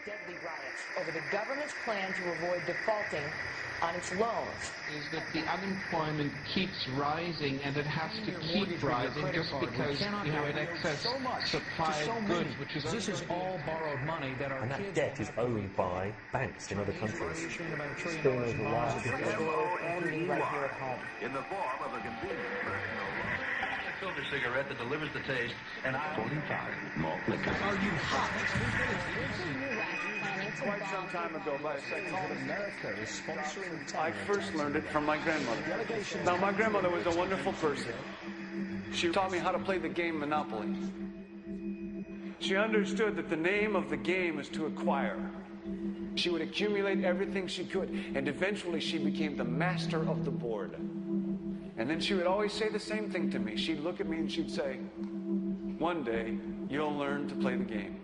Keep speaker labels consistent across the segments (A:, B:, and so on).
A: deadly riots over the government's plan to avoid defaulting on its loans.
B: Is that the unemployment keeps rising, and it has to keep rising just because you have an excess supply of goods, which is
C: this is all borrowed money that our
D: and that debt is owed by banks in other countries.
A: It's been over right here at home.
E: In the form of a convenient personal loan. A filter cigarette that delivers the taste, and 45 malt liquor.
C: Are you hot?
F: Quite some time ago, by a section of
C: America is sponsoring
F: I first learned it from my grandmother. Now, my grandmother was a wonderful person. She taught me how to play the game Monopoly. She understood that the name of the game is to acquire. She would accumulate everything she could, and eventually she became the master of the board. And then she would always say the same thing to me. She'd look at me and she'd say, "One day, you'll learn to play the game."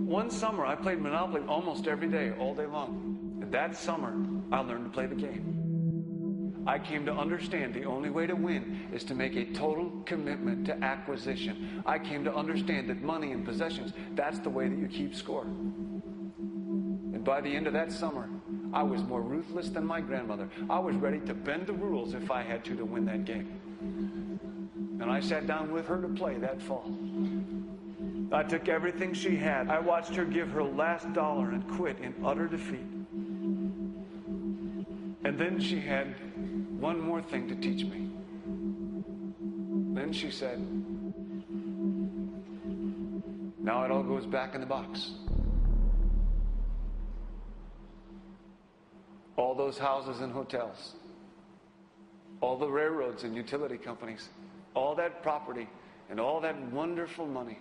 F: One summer, I played Monopoly almost every day, all day long. And that summer, I learned to play the game. I came to understand the only way to win is to make a total commitment to acquisition. I came to understand that money and possessions, that's the way that you keep score. And by the end of that summer, I was more ruthless than my grandmother. I was ready to bend the rules if I had to win that game. And I sat down with her to play that fall. I took everything she had. I watched her give her last dollar and quit in utter defeat. And then she had one more thing to teach me. Then she said, "Now it all goes back in the box." All those houses and hotels, all the railroads and utility companies, all that property and all that wonderful money.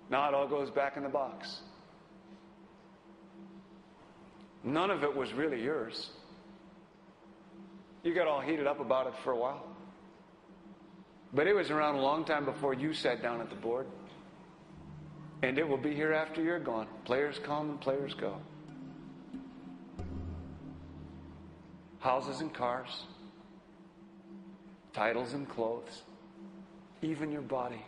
F: Now it all goes back in the box. None of it was really yours. You got all heated up about it for a while. But it was around a long time before you sat down at the board. And it will be here after you're gone. Players come and players go. Houses and cars, titles and clothes, even your body.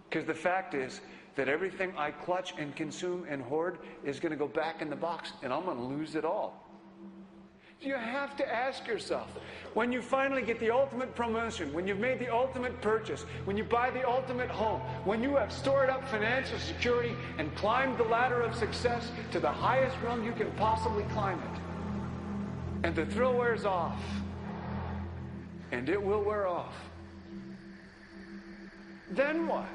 F: Because the fact is that everything I clutch and consume and hoard is going to go back in the box, and I'm going to lose it all. You have to ask yourself, when you finally get the ultimate promotion, when you've made the ultimate purchase, when you buy the ultimate home, when you have stored up financial security and climbed the ladder of success to the highest rung you can possibly climb it, and the thrill wears off, and it will wear off, then what?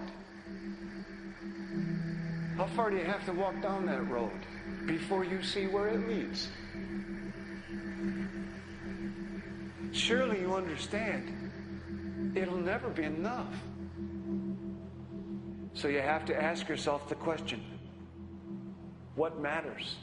F: How far do you have to walk down that road before you see where it leads? Surely you understand, it'll never be enough. So you have to ask yourself the question, what matters?